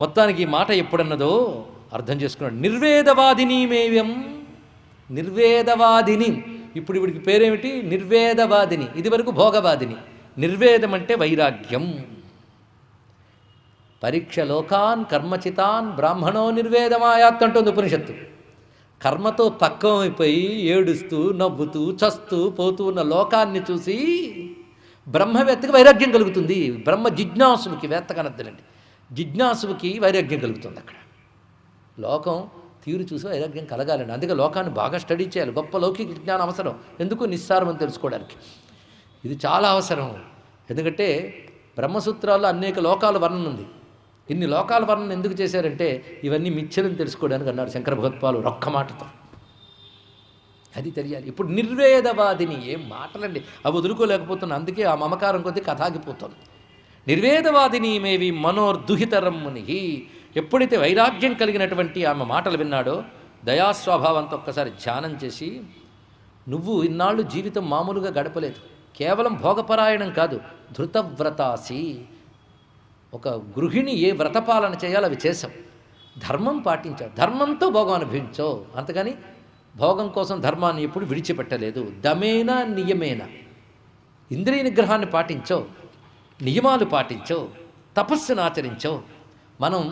మొత్తానికి ఈ మాట ఎప్పుడన్నదో అర్థం చేసుకున్నాడు. నిర్వేదవాదినీమేవ్యం, నిర్వేదవాదిని. ఇప్పుడు ఇవిడికి పేరేమిటి? నిర్వేదవాదిని. ఇది వరకు భోగవాదిని. నిర్వేదం అంటే వైరాగ్యం. పరీక్ష లోకాన్ కర్మచితాన్ బ్రాహ్మణో నిర్వేదమాయాత్ అంటుంది ఉపనిషత్తు. కర్మతో పక్వమైపోయి ఏడుస్తూ నవ్వుతూ చస్తూ పోతూ ఉన్న లోకాన్ని చూసి బ్రహ్మవేత్తకి వైరాగ్యం కలుగుతుంది. బ్రహ్మ జిజ్ఞాసుకి, వేత్త కనద్దులండి, జిజ్ఞాసుకి వైరాగ్యం కలుగుతుంది. అక్కడ లోకం తీరు చూసి వైరాగ్యం కలగాలండి. అందుకే లోకాన్ని బాగా స్టడీ చేయాలి. గొప్ప లౌకిక జ్ఞానం అవసరం. ఎందుకు? నిస్సారం అని తెలుసుకోవడానికి ఇది చాలా అవసరం. ఎందుకంటే బ్రహ్మసూత్రాల్లో అనేక లోకాల వర్ణన ఉంది. ఇన్ని లోకాల వర్ణన ఎందుకు చేశారంటే ఇవన్నీ మిథ్యలని తెలుసుకోవడానికి అన్నారు శంకర భగవత్పాలు ఒక్క మాటతో. అది తెలియాలి. ఇప్పుడు నిర్వేదవాదిని, ఏం మాటలండి, అవి వదులుకోలేకపోతున్నా. అందుకే ఆ మమకారం కొద్దీ కథాగిపోతుంది. నిర్వేదవాదిని మేవి మనోర్దుహితరం ముని. ఎప్పుడైతే వైరాగ్యం కలిగినటువంటి ఆమె మాటలు విన్నాడో దయాస్వభావంతో ఒక్కసారి ధ్యానం చేసి, నువ్వు ఇన్నాళ్ళు జీవితం మామూలుగా గడపలేదు, కేవలం భోగపరాయణం కాదు, ధృతవ్రతాసి. ఒక గృహిణి ఏ వ్రతపాలన చేయాలో అవి చేసావు, ధర్మం పాటించావు, ధర్మంతో భోగం అనుభవించావు. అంతకని భోగం కోసం ధర్మాన్ని ఎప్పుడు విడిచిపెట్టలేదు. దమేన నియమేన, ఇంద్రియ నిగ్రహాన్ని పాటించావు, నియమాలు పాటించావు, తపస్సును ఆచరించావు. మనం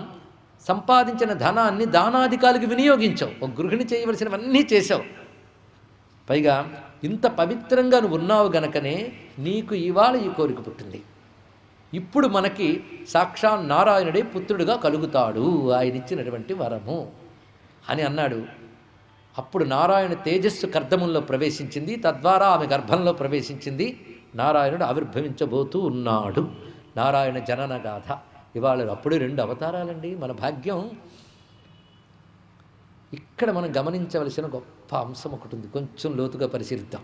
సంపాదించిన ధనాన్ని దానాధికారికి వినియోగించావు. ఒక గృహిణి చేయవలసినవన్నీ చేశావు. పైగా ఇంత పవిత్రంగా నువ్వు ఉన్నావు గనకనే నీకు ఇవాళ ఈ కోరిక పుట్టింది. ఇప్పుడు మనకి సాక్షాత్ నారాయణుడే పుత్రుడిగా కలుగుతాడు, ఆయన ఇచ్చినటువంటి వరము అని అన్నాడు. అప్పుడు నారాయణ తేజస్సు కర్దముల్లో ప్రవేశించింది, తద్వారా ఆమె గర్భంలో ప్రవేశించింది. నారాయణుడు ఆవిర్భవించబోతూ ఉన్నాడు. నారాయణ జనన గాథ ఇవాళ. అప్పుడే 2 అవతారాలండి. మన భాగ్యం. ఇక్కడ మనం గమనించవలసిన గొప్ప అంశం ఒకటి ఉంది, కొంచెం లోతుగా పరిశీలిద్దాం.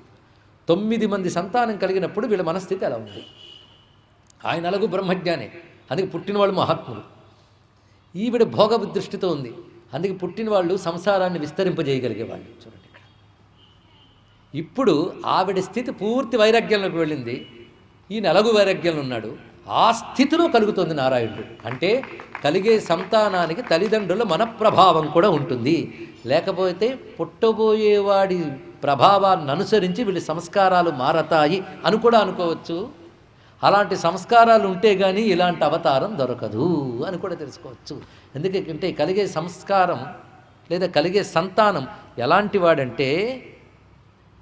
9 మంది సంతానం కలిగినప్పుడు వీళ్ళ మనస్థితి ఎలా ఉంది? ఆయన అలాగూ బ్రహ్మజ్ఞానే, అందుకే పుట్టిన వాళ్ళు మహాత్ములు. ఈవిడ భోగ దృష్టితో ఉంది, అందుకే పుట్టిన వాళ్ళు సంసారాన్ని విస్తరింపజేయగలిగేవాళ్ళు. చూడండి ఇక్కడ. ఇప్పుడు ఆవిడ స్థితి పూర్తి వైరాగ్యంలోకి వెళ్ళింది, ఈయన అలాగూ వైరాగ్యంలో ఉన్నాడు. ఆ స్థితిలో కలుగుతుంది నారాయణుడు. అంటే కలిగే సంతానానికి తల్లిదండ్రుల మనప్రభావం కూడా ఉంటుంది. లేకపోతే పుట్టబోయేవాడి ప్రభావాన్ని అనుసరించి వీళ్ళ సంస్కారాలు మారతాయి అని కూడా అనుకోవచ్చు. అలాంటి సంస్కారాలు ఉంటే కానీ ఇలాంటి అవతారం దొరకదు అని కూడా తెలుసుకోవచ్చు. ఎందుకంటే కలిగే సంస్కారం లేదా కలిగే సంతానం ఎలాంటి వాడంటే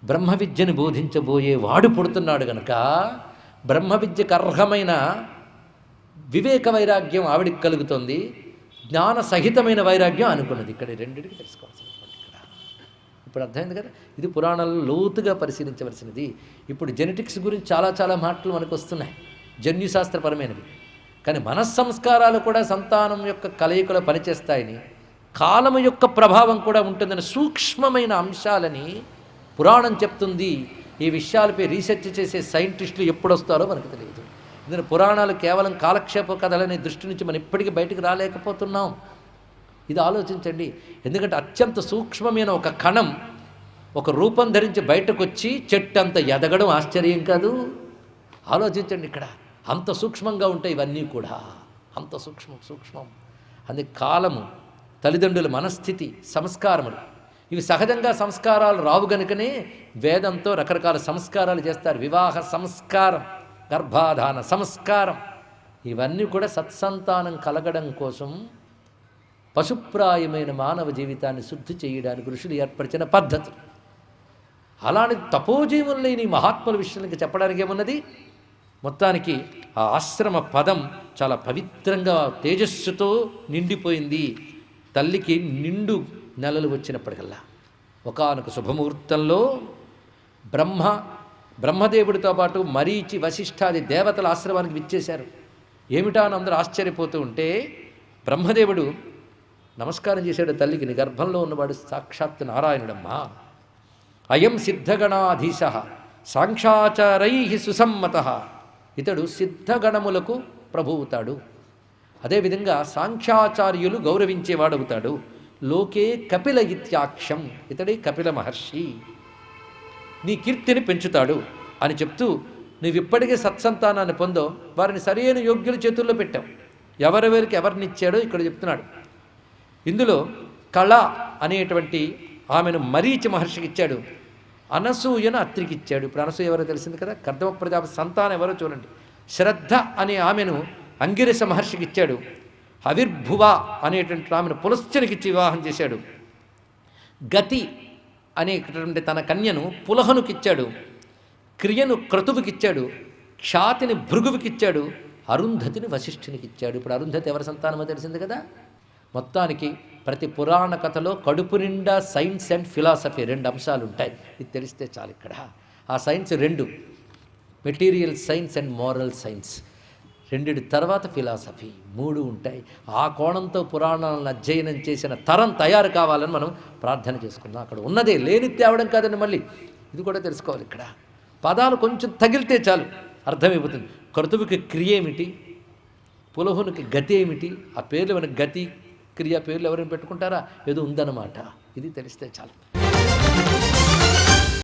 బ్రహ్మ విద్యను బోధించబోయే వాడు పుడుతున్నాడు కనుక బ్రహ్మ విద్యకు అర్హమైన వివేక వైరాగ్యం ఆవిడికి కలుగుతుంది, జ్ఞాన సహితమైన వైరాగ్యం అనుకున్నది. ఇక్కడ రెండింటికి తెలుసుకోవాల్సినటువంటి ఇక్కడ ఇప్పుడు అర్థమైంది కదా. ఇది పురాణాల్లో లోతుగా పరిశీలించవలసినది. ఇప్పుడు జెనెటిక్స్ గురించి చాలా చాలా మాటలు మనకు వస్తున్నాయి, జన్యుశాస్త్రపరమైనవి. కానీ మనస్సంస్కారాలు కూడా సంతానం యొక్క కలయికలో పనిచేస్తాయని, కాలము యొక్క ప్రభావం కూడా ఉంటుందని సూక్ష్మమైన అంశాలని పురాణం చెప్తుంది. ఈ విషయాలపై రీసెర్చ్ చేసే సైంటిస్టులు ఎప్పుడు వస్తారో మనకు తెలియదు. ఎందుకంటే పురాణాలు కేవలం కాలక్షేప కథలనే దృష్టి నుంచి మనం ఇప్పటికీ బయటకు రాలేకపోతున్నాం. ఇది ఆలోచించండి. ఎందుకంటే అత్యంత సూక్ష్మమైన ఒక కణం ఒక రూపం ధరించి బయటకు వచ్చి చెట్టు అంత ఎదగడం ఆశ్చర్యం కాదు. ఆలోచించండి. ఇక్కడ అంత సూక్ష్మంగా ఉంటాయి ఇవన్నీ కూడా, అంత సూక్ష్మం. అందుకే కాలము, తల్లిదండ్రుల మనస్థితి, సంస్కారములు, ఇవి సహజంగా సంస్కారాలు రావు గనుకనే వేదంతో రకరకాల సంస్కారాలు చేస్తారు. వివాహ సంస్కారం, గర్భాధాన సంస్కారం, ఇవన్నీ కూడా సత్సంతానం కలగడం కోసం పశుప్రాయమైన మానవ జీవితాన్ని శుద్ధి చేయడానికి ఋషులు ఏర్పరిచిన పద్ధతులు. అలాంటి తపోజీవులు లేని మహాత్ముల విషయానికి చెప్పడానికి ఏమున్నది? మొత్తానికి ఆ ఆశ్రమ పదం చాలా పవిత్రంగా తేజస్సుతో నిండిపోయింది. తల్లికి నిండు నెలలు వచ్చినప్పటికల్లా ఒకానొక శుభముహూర్తంలో బ్రహ్మదేవుడితో పాటు మరీచి, వశిష్ఠాది దేవతల ఆశ్రమానికి విచ్చేశారు. ఏమిటా అని అందరూ ఆశ్చర్యపోతూ ఉంటే బ్రహ్మదేవుడు నమస్కారం చేశాడు తల్లికి. నీ గర్భంలో ఉన్నవాడు సాక్షాత్ నారాయణుడమ్మా. అయం సిద్ధగణాధీశ సాంఖ్యాచారై సుసమ్మత. ఇతడు సిద్ధగణములకు ప్రభువుతాడు, అదేవిధంగా సాంఖ్యాచార్యులు గౌరవించేవాడవుతాడు. లోకే కపిల ఇత్యాక్షం, ఇతడే కపిల మహర్షి, నీ కీర్తిని పెంచుతాడు అని చెప్తూ, నువ్వు ఇప్పటికే సత్సంతానాన్ని పొందో, వారిని సరైన యోగ్యుల చేతుల్లో పెట్టావు. ఎవరెవరికి ఎవరినిచ్చాడో ఇక్కడ చెప్తున్నాడు. ఇందులో కళ అనేటువంటి ఆమెను మరీచి మహర్షికి ఇచ్చాడు. అనసూయను అత్రికి ఇచ్చాడు. ఇప్పుడు అనసూయ ఎవరో తెలిసింది కదా, కర్దమ ప్రజాపతి సంతానం ఎవరో చూడండి. శ్రద్ధ అనే ఆమెను అంగిరస మహర్షికి ఇచ్చాడు. హవిర్భువ అనేటువంటి ఆమెను పులశ్చనికి ఇచ్చి వివాహం చేశాడు. గతి అనేటువంటి తన కన్యను పులహనుకిచ్చాడు. క్రియను క్రతువుకిచ్చాడు. ఖ్యాతిని భృగువుకిచ్చాడు. అరుంధతిని వశిష్ఠునికిచ్చాడు. ఇప్పుడు అరుంధతి ఎవరి సంతానమో తెలిసింది కదా. మొత్తానికి ప్రతి పురాణ కథలో కడుపు నిండా సైన్స్ అండ్ ఫిలాసఫీ 2 అంశాలు ఉంటాయి. ఇది తెలిస్తే చాలు. ఇక్కడ ఆ science 2, material science and moral science. 2 తర్వాత ఫిలాసఫీ 3 ఉంటాయి. ఆ కోణంతో పురాణాలను అధ్యయనం చేసిన తరం తయారు కావాలని మనం ప్రార్థన చేసుకుందాం. అక్కడ ఉన్నదే లేని తేవడం కాదండి. మళ్ళీ ఇది కూడా తెలుసుకోవాలి. ఇక్కడ పదాలు కొంచెం తగిలితే చాలు అర్థమైపోతుంది. క్రతువుకి క్రియ ఏమిటి, పులహునికి గతి ఏమిటి, ఆ పేర్లు మనకి గతి క్రియ పేర్లు ఎవరైనా పెట్టుకుంటారా, ఏదో ఉందన్నమాట. ఇది తెలిస్తే చాలు.